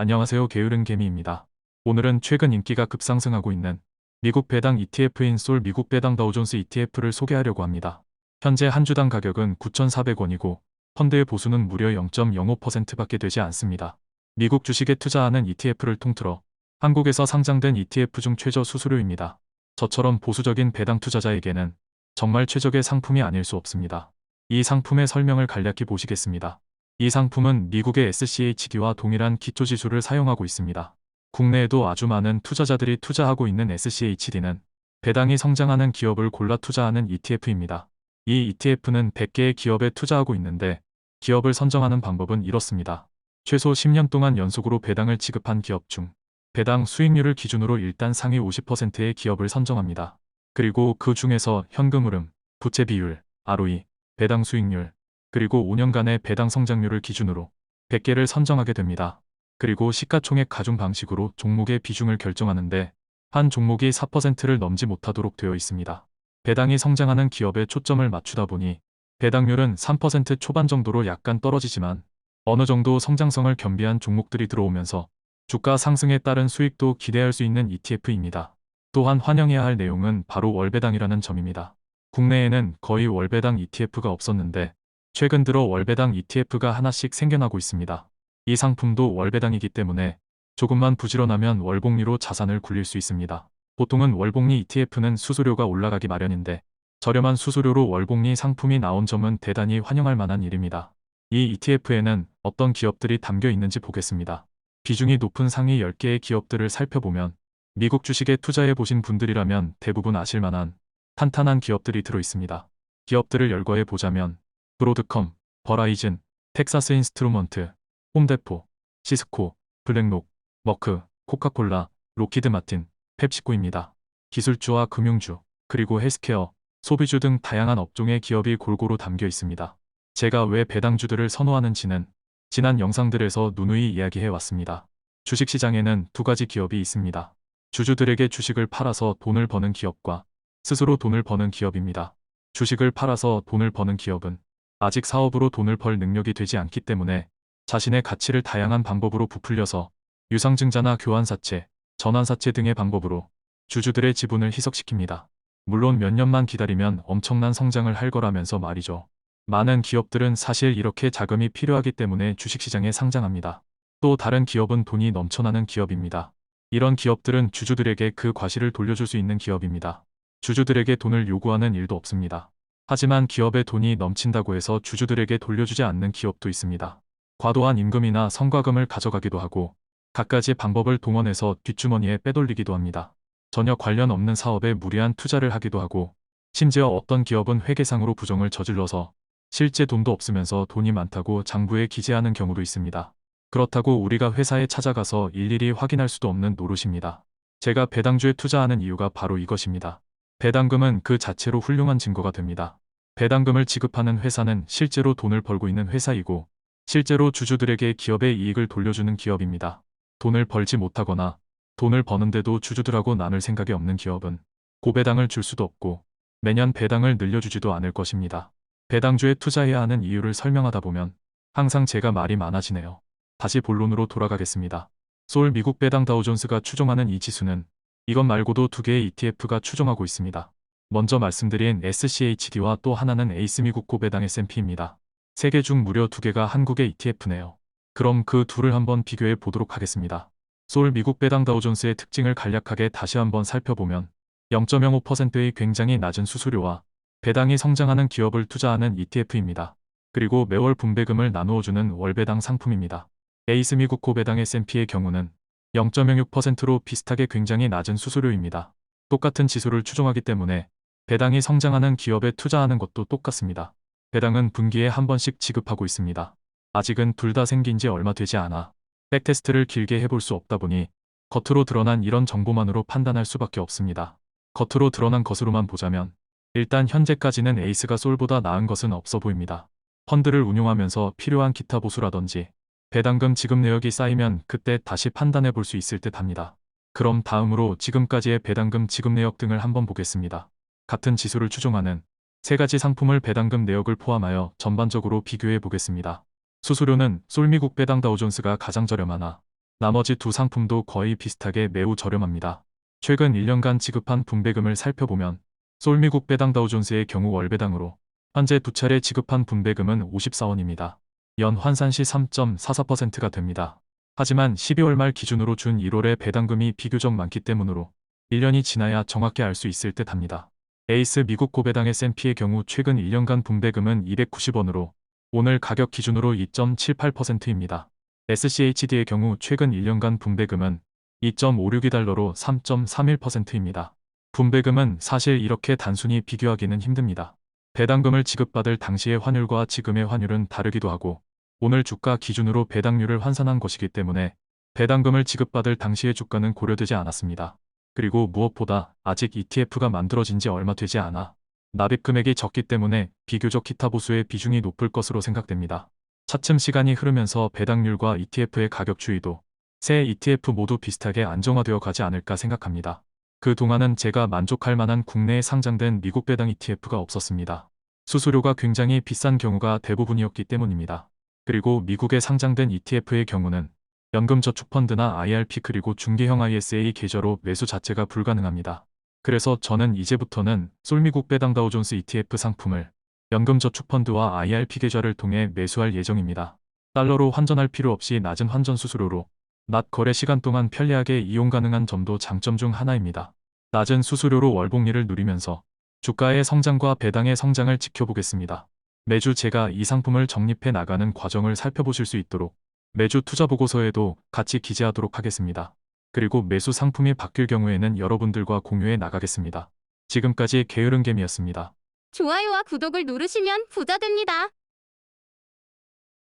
안녕하세요. 게으른 개미입니다. 오늘은 최근 인기가 급상승하고 있는 미국 배당 ETF인 솔 미국 배당 다우존스 ETF를 소개하려고 합니다. 현재 한 주당 가격은 9,400원이고 펀드의 보수는 무려 0.05%밖에 되지 않습니다. 미국 주식에 투자하는 ETF를 통틀어 한국에서 상장된 ETF 중 최저 수수료입니다. 저처럼 보수적인 배당 투자자에게는 정말 최적의 상품이 아닐 수 없습니다. 이 상품의 설명을 간략히 보시겠습니다. 이 상품은 미국의 SCHD와 동일한 기초지수를 사용하고 있습니다. 국내에도 아주 많은 투자자들이 투자하고 있는 SCHD는 배당이 성장하는 기업을 골라 투자하는 ETF입니다. 이 ETF는 100개의 기업에 투자하고 있는데 기업을 선정하는 방법은 이렇습니다. 최소 10년 동안 연속으로 배당을 지급한 기업 중 배당 수익률을 기준으로 일단 상위 50%의 기업을 선정합니다. 그리고 그 중에서 현금 흐름, 부채 비율, ROE, 배당 수익률, 그리고 5년간의 배당 성장률을 기준으로 100개를 선정하게 됩니다. 그리고 시가총액 가중 방식으로 종목의 비중을 결정하는데 한 종목이 4%를 넘지 못하도록 되어 있습니다. 배당이 성장하는 기업에 초점을 맞추다 보니 배당률은 3% 초반 정도로 약간 떨어지지만 어느 정도 성장성을 겸비한 종목들이 들어오면서 주가 상승에 따른 수익도 기대할 수 있는 ETF입니다. 또한 환영해야 할 내용은 바로 월배당이라는 점입니다. 국내에는 거의 월배당 ETF가 없었는데 최근 들어 월배당 ETF가 하나씩 생겨나고 있습니다. 이 상품도 월배당이기 때문에 조금만 부지런하면 월복리로 자산을 굴릴 수 있습니다. 보통은 월복리 ETF는 수수료가 올라가기 마련인데 저렴한 수수료로 월복리 상품이 나온 점은 대단히 환영할 만한 일입니다. 이 ETF에는 어떤 기업들이 담겨 있는지 보겠습니다. 비중이 높은 상위 10개의 기업들을 살펴보면 미국 주식에 투자해 보신 분들이라면 대부분 아실 만한 탄탄한 기업들이 들어 있습니다. 기업들을 열거해 보자면 브로드컴, 버라이즌, 텍사스 인스트루먼트, 홈데포, 시스코, 블랙록, 머크, 코카콜라, 로키드 마틴, 펩시코입니다. 기술주와 금융주, 그리고 헬스케어, 소비주 등 다양한 업종의 기업이 골고루 담겨 있습니다. 제가 왜 배당주들을 선호하는지는 지난 영상들에서 누누이 이야기해 왔습니다. 주식시장에는 두 가지 기업이 있습니다. 주주들에게 주식을 팔아서 돈을 버는 기업과 스스로 돈을 버는 기업입니다. 주식을 팔아서 돈을 버는 기업은 아직 사업으로 돈을 벌 능력이 되지 않기 때문에 자신의 가치를 다양한 방법으로 부풀려서 유상증자나 교환사채, 전환사채 등의 방법으로 주주들의 지분을 희석시킵니다. 물론 몇 년만 기다리면 엄청난 성장을 할 거라면서 말이죠. 많은 기업들은 사실 이렇게 자금이 필요하기 때문에 주식시장에 상장합니다. 또 다른 기업은 돈이 넘쳐나는 기업입니다. 이런 기업들은 주주들에게 그 과실을 돌려줄 수 있는 기업입니다. 주주들에게 돈을 요구하는 일도 없습니다. 하지만 기업에 돈이 넘친다고 해서 주주들에게 돌려주지 않는 기업도 있습니다. 과도한 임금이나 성과금을 가져가기도 하고 갖가지 방법을 동원해서 뒷주머니에 빼돌리기도 합니다. 전혀 관련 없는 사업에 무리한 투자를 하기도 하고 심지어 어떤 기업은 회계상으로 부정을 저질러서 실제 돈도 없으면서 돈이 많다고 장부에 기재하는 경우도 있습니다. 그렇다고 우리가 회사에 찾아가서 일일이 확인할 수도 없는 노릇입니다. 제가 배당주에 투자하는 이유가 바로 이것입니다. 배당금은 그 자체로 훌륭한 증거가 됩니다. 배당금을 지급하는 회사는 실제로 돈을 벌고 있는 회사이고 실제로 주주들에게 기업의 이익을 돌려주는 기업입니다. 돈을 벌지 못하거나 돈을 버는데도 주주들하고 나눌 생각이 없는 기업은 고배당을 줄 수도 없고 매년 배당을 늘려주지도 않을 것입니다. 배당주에 투자해야 하는 이유를 설명하다 보면 항상 제가 말이 많아지네요. 다시 본론으로 돌아가겠습니다. 솔 미국 배당 다우존스가 추종하는 이 지수는 이것 말고도 두 개의 ETF가 추종하고 있습니다. 먼저 말씀드린 SCHD와 또 하나는 에이스 미국 고배당 S&P입니다. 세 개 중 무려 두 개가 한국의 ETF네요. 그럼 그 둘을 한번 비교해 보도록 하겠습니다. 솔 미국 배당 다우존스의 특징을 간략하게 다시 한번 살펴보면 0.05%의 굉장히 낮은 수수료와 배당이 성장하는 기업을 투자하는 ETF입니다. 그리고 매월 분배금을 나누어주는 월배당 상품입니다. 에이스 미국 고배당 S&P의 경우는 0.06%로 비슷하게 굉장히 낮은 수수료입니다. 똑같은 지수를 추종하기 때문에 배당이 성장하는 기업에 투자하는 것도 똑같습니다. 배당은 분기에 한 번씩 지급하고 있습니다. 아직은 둘 다 생긴 지 얼마 되지 않아 백테스트를 길게 해볼 수 없다 보니 겉으로 드러난 이런 정보만으로 판단할 수밖에 없습니다. 겉으로 드러난 것으로만 보자면 일단 현재까지는 에이스가 솔보다 나은 것은 없어 보입니다. 펀드를 운용하면서 필요한 기타 보수라든지 배당금 지급 내역이 쌓이면 그때 다시 판단해 볼 수 있을 듯 합니다. 그럼 다음으로 지금까지의 배당금 지급 내역 등을 한번 보겠습니다. 같은 지수를 추종하는 세 가지 상품을 배당금 내역을 포함하여 전반적으로 비교해 보겠습니다. 수수료는 솔 미국 배당 다우존스가 가장 저렴하나 나머지 두 상품도 거의 비슷하게 매우 저렴합니다. 최근 1년간 지급한 분배금을 살펴보면 솔미국 배당 다우존스의 경우 월배당으로 현재 두 차례 지급한 분배금은 54원입니다. 연 환산 시 3.44%가 됩니다. 하지만 12월 말 기준으로 준 1월의 배당금이 비교적 많기 때문으로 1년이 지나야 정확히 알 수 있을 듯 합니다. 에이스 미국 고배당 S&P의 경우 최근 1년간 분배금은 290원으로 오늘 가격 기준으로 2.78%입니다. SCHD의 경우 최근 1년간 분배금은 2.562달러로 3.31%입니다. 분배금은 사실 이렇게 단순히 비교하기는 힘듭니다. 배당금을 지급받을 당시의 환율과 지금의 환율은 다르기도 하고 오늘 주가 기준으로 배당률을 환산한 것이기 때문에 배당금을 지급받을 당시의 주가는 고려되지 않았습니다. 그리고 무엇보다 아직 ETF가 만들어진 지 얼마 되지 않아 납입 금액이 적기 때문에 비교적 기타 보수의 비중이 높을 것으로 생각됩니다. 차츰 시간이 흐르면서 배당률과 ETF의 가격 추이도 새 ETF 모두 비슷하게 안정화되어 가지 않을까 생각합니다. 그 동안은 제가 만족할 만한 국내에 상장된 미국 배당 ETF가 없었습니다. 수수료가 굉장히 비싼 경우가 대부분이었기 때문입니다. 그리고 미국에 상장된 ETF의 경우는 연금저축펀드나 IRP 그리고 중개형 ISA 계좌로 매수 자체가 불가능합니다. 그래서 저는 이제부터는 솔미국 배당 다우존스 ETF 상품을 연금저축펀드와 IRP 계좌를 통해 매수할 예정입니다. 달러로 환전할 필요 없이 낮은 환전 수수료로 낮 거래 시간 동안 편리하게 이용 가능한 점도 장점 중 하나입니다. 낮은 수수료로 월복리를 누리면서 주가의 성장과 배당의 성장을 지켜보겠습니다. 매주 제가 이 상품을 적립해 나가는 과정을 살펴보실 수 있도록 매주 투자 보고서에도 같이 기재하도록 하겠습니다. 그리고 매수 상품이 바뀔 경우에는 여러분들과 공유해 나가겠습니다. 지금까지 게으른개미였습니다. 좋아요와 구독을 누르시면 부자 됩니다.